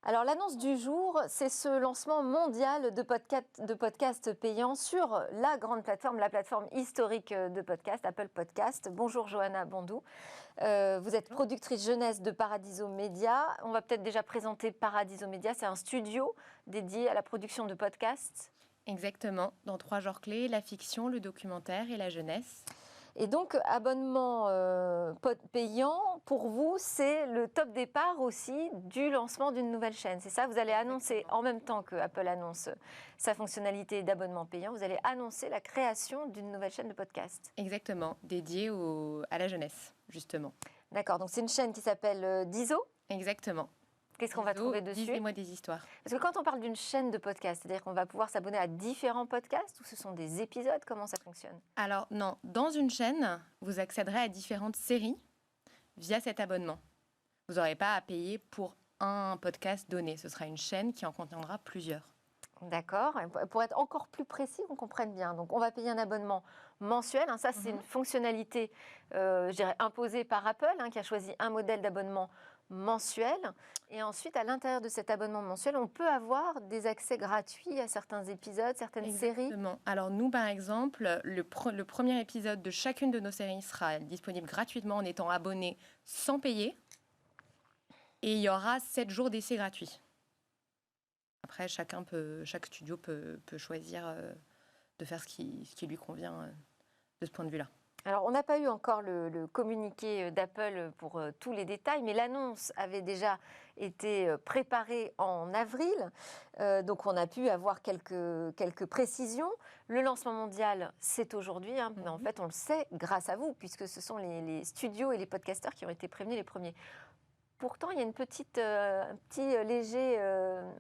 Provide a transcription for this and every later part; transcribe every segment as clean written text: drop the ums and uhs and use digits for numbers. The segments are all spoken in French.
Alors l'annonce du jour, c'est ce lancement mondial de podcasts payants sur la grande plateforme, la plateforme historique de podcast, Apple Podcast. Bonjour Johanna Bandou. Vous êtes productrice jeunesse de Paradiso Media. On va peut-être déjà présenter Paradiso Media. C'est un studio dédié à la production de podcasts. Exactement, dans 3 genres clés, la fiction, le documentaire et la jeunesse. Et donc, abonnement payant, pour vous, c'est le top départ aussi du lancement d'une nouvelle chaîne. C'est ça, vous allez annoncer, en même temps que Apple annonce sa fonctionnalité d'abonnement payant, vous allez annoncer la création d'une nouvelle chaîne de podcast. Exactement, dédiée à la jeunesse, justement. D'accord, donc c'est une chaîne qui s'appelle Diso. Exactement. Qu'est-ce qu'on va trouver dessus ? Disez-moi des histoires. Parce que quand on parle d'une chaîne de podcast, c'est-à-dire qu'on va pouvoir s'abonner à différents podcasts ou ce sont des épisodes ? Comment ça fonctionne ? Alors non, dans une chaîne, vous accéderez à différentes séries via cet abonnement. Vous n'aurez pas à payer pour un podcast donné. Ce sera une chaîne qui en contiendra plusieurs. D'accord. Pour être encore plus précis, qu'on comprenne bien. Donc, on va payer un abonnement mensuel. Ça, c'est une fonctionnalité, je dirais, imposée par Apple, qui a choisi un modèle d'abonnement mensuel. Et ensuite, à l'intérieur de cet abonnement mensuel, on peut avoir des accès gratuits à certains épisodes, certaines séries. Exactement. Alors nous, par exemple, le premier épisode de chacune de nos séries sera disponible gratuitement en étant abonné sans payer. Et il y aura 7 jours d'essai gratuits. Après, chaque studio peut choisir de faire ce qui lui convient de ce point de vue-là. Alors, on n'a pas eu encore le communiqué d'Apple pour tous les détails, mais l'annonce avait déjà été préparée en avril. Donc, on a pu avoir quelques précisions. Le lancement mondial, c'est aujourd'hui. Mais en fait, on le sait grâce à vous, puisque ce sont les studios et les podcasteurs qui ont été prévenus les premiers. Pourtant, il y a un petit léger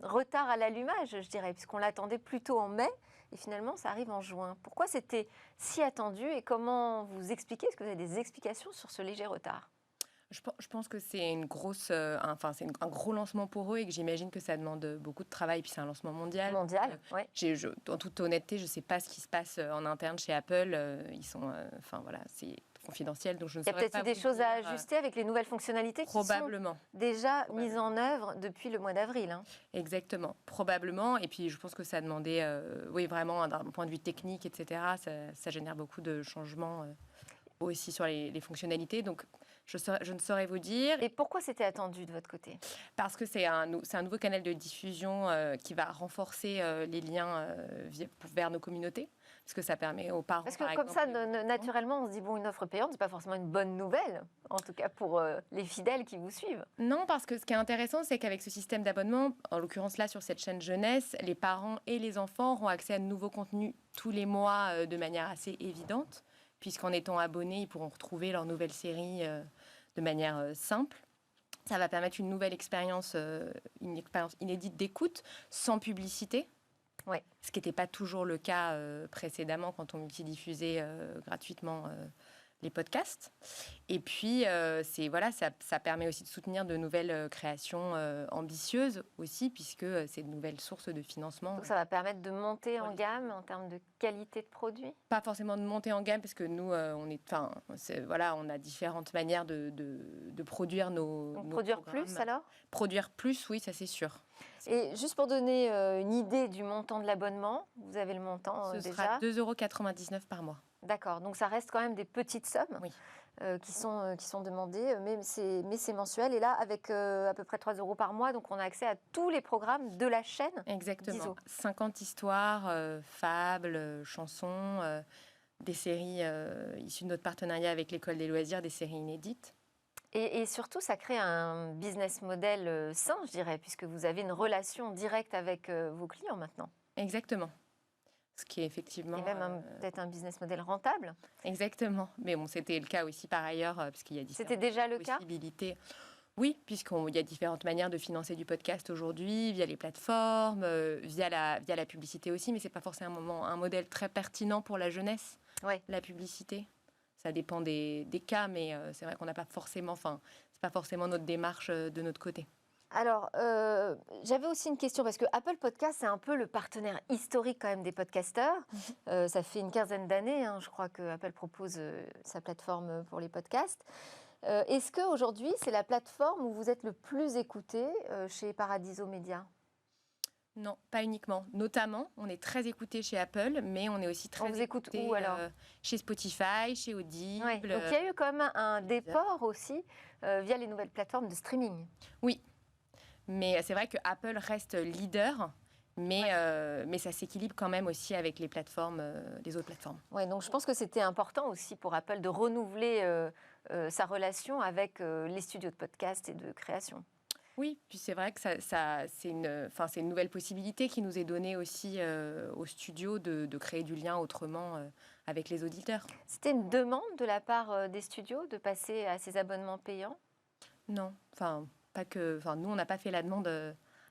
retard à l'allumage, je dirais, puisqu'on l'attendait plutôt en mai. Et finalement, ça arrive en juin. Pourquoi c'était si attendu et comment vous expliquez ? Est-ce que vous avez des explications sur ce léger retard ? Je pense que c'est un gros lancement pour eux et que j'imagine que ça demande beaucoup de travail. Puis c'est un lancement mondial. Oui. En toute honnêteté, je ne sais pas ce qui se passe en interne chez Apple. Ils sont, c'est confidentiel, donc je ne saurais pas. Il y a peut-être eu des choses à ajuster avec les nouvelles fonctionnalités qui sont déjà mises en œuvre depuis le mois d'avril. Exactement, probablement. Et puis je pense que ça a demandé, vraiment d'un point de vue technique, etc. Ça génère beaucoup de changements aussi sur les fonctionnalités. Donc je ne saurais vous dire. Et pourquoi c'était attendu de votre côté ? Parce que c'est un nouveau canal de diffusion qui va renforcer les liens vers nos communautés. Parce que ça permet aux parents. Parce que comme ça, naturellement, on se dit, une offre payante, c'est pas forcément une bonne nouvelle, en tout cas pour les fidèles qui vous suivent. Non, parce que ce qui est intéressant, c'est qu'avec ce système d'abonnement, en l'occurrence là sur cette chaîne jeunesse, les parents et les enfants auront accès à de nouveaux contenus tous les mois de manière assez évidente, puisqu'en étant abonnés, ils pourront retrouver leurs nouvelles séries de manière simple. Ça va permettre une nouvelle expérience, une expérience inédite d'écoute, sans publicité. Oui. Ce qui n'était pas toujours le cas précédemment quand on multidiffusait gratuitement les podcasts. Et puis, ça permet aussi de soutenir de nouvelles créations ambitieuses aussi, puisque c'est de nouvelles sources de financement. Donc ça va permettre de monter en gamme en termes de qualité de produit ? Pas forcément de monter en gamme, parce que nous, on a différentes manières de produire nos produire programmes. Plus alors ? Produire plus, oui, ça c'est sûr. Et juste pour donner une idée du montant de l'abonnement, vous avez le montant déjà ? Ce sera 2,99 € par mois. D'accord, donc ça reste quand même des petites sommes qui sont demandées, mais c'est mensuel. Et là, avec à peu près 3 € par mois, donc on a accès à tous les programmes de la chaîne. Exactement. Diso. 50 histoires, fables, chansons, des séries issues de notre partenariat avec l'École des loisirs, des séries inédites. Et surtout, ça crée un business model sain, je dirais, puisque vous avez une relation directe avec vos clients maintenant. Exactement. Ce qui est effectivement... Et même peut-être un business model rentable. Exactement. Mais bon, c'était le cas aussi par ailleurs, puisqu'il y a différentes possibilités. Oui, puisqu'il y a différentes manières de financer du podcast aujourd'hui, via les plateformes, via la publicité aussi, mais ce n'est pas forcément un modèle très pertinent pour la jeunesse, la publicité. Ça dépend des cas, mais c'est vrai qu'on n'a pas forcément... c'est pas forcément notre démarche de notre côté. Alors, j'avais aussi une question, parce que Apple Podcast, c'est un peu le partenaire historique quand même des podcasteurs. Ça fait une quinzaine d'années, je crois, que Apple propose sa plateforme pour les podcasts. Est-ce qu'aujourd'hui, c'est la plateforme où vous êtes le plus écouté chez Paradiso Média ? Non, pas uniquement. Notamment, on est très écouté chez Apple, mais on est aussi très écouté où, alors chez Spotify, chez Audible. Ouais. Donc il y a eu quand même un déport aussi via les nouvelles plateformes de streaming. Oui, mais c'est vrai que Apple reste leader, mais ça s'équilibre quand même aussi avec les plateformes, les autres plateformes. Ouais, donc je pense que c'était important aussi pour Apple de renouveler sa relation avec les studios de podcast et de création. Oui, puis c'est vrai que c'est une nouvelle possibilité qui nous est donnée aussi au studio de créer du lien autrement avec les auditeurs. C'était une demande de la part des studios de passer à ces abonnements payants ? Non, nous on n'a pas fait la demande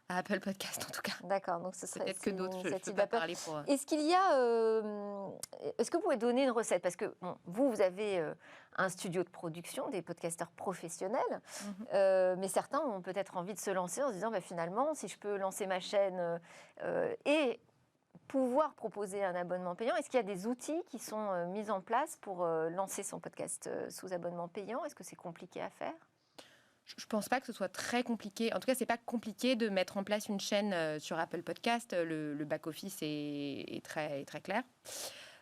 à Apple Podcast en tout cas. D'accord, donc ce serait peut-être que d'autres. Je peux pas parler pour. Est-ce que vous pouvez donner une recette ? Parce que vous avez un studio de production, des podcasteurs professionnels, mais certains ont peut-être envie de se lancer en se disant finalement, si je peux lancer ma chaîne et pouvoir proposer un abonnement payant, est-ce qu'il y a des outils qui sont mis en place pour lancer son podcast sous abonnement payant ? Est-ce que c'est compliqué à faire ? Je ne pense pas que ce soit très compliqué. En tout cas, ce n'est pas compliqué de mettre en place une chaîne sur Apple Podcast. Le back-office est très, très clair.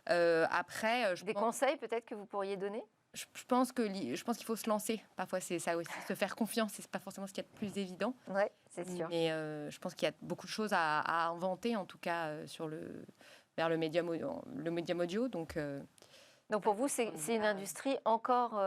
Après, conseils peut-être que vous pourriez donner ? Je pense qu'il faut se lancer. Parfois, c'est ça aussi. Se faire confiance, ce n'est pas forcément ce qu'il y a de plus évident. Oui, c'est sûr. Mais je pense qu'il y a beaucoup de choses à inventer, en tout cas, vers le médium audio. Donc pour vous, c'est une industrie encore...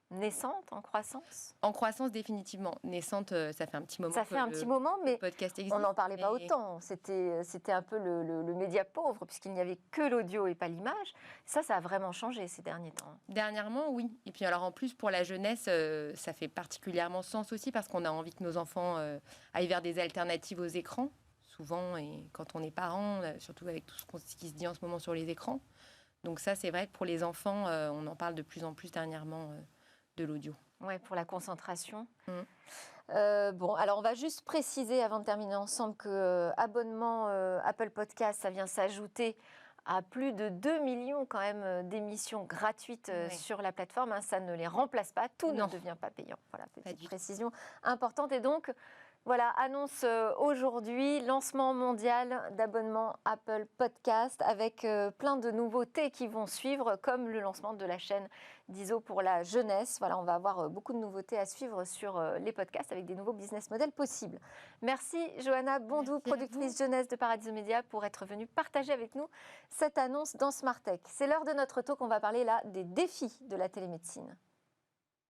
naissante, en croissance ? En croissance, définitivement. Naissante, ça fait un petit moment. Ça fait un petit moment, mais podcast existe, on n'en parlait pas autant. C'était un peu le média pauvre, puisqu'il n'y avait que l'audio et pas l'image. Ça a vraiment changé ces derniers temps. Dernièrement, oui. Et puis alors en plus, pour la jeunesse, ça fait particulièrement sens aussi, parce qu'on a envie que nos enfants aillent vers des alternatives aux écrans, souvent, et quand on est parent, surtout avec tout ce qui se dit en ce moment sur les écrans. Donc ça, c'est vrai que pour les enfants, on en parle de plus en plus dernièrement de l'audio. Oui, pour la concentration. Alors on va juste préciser avant de terminer ensemble que abonnement Apple Podcast, ça vient s'ajouter à plus de 2 millions quand même d'émissions gratuites sur la plateforme. Ça ne les remplace pas, tout ne devient pas payant. Voilà, petite précision importante. Et donc, voilà, annonce aujourd'hui, lancement mondial d'abonnement Apple Podcast avec plein de nouveautés qui vont suivre, comme le lancement de la chaîne d'ISO pour la jeunesse. Voilà, on va avoir beaucoup de nouveautés à suivre sur les podcasts avec des nouveaux business models possibles. Merci Johanna Bondou, productrice jeunesse de Paradiso Média, pour être venue partager avec nous cette annonce dans Smart Tech. C'est l'heure de notre talk, on va parler là des défis de la télémédecine.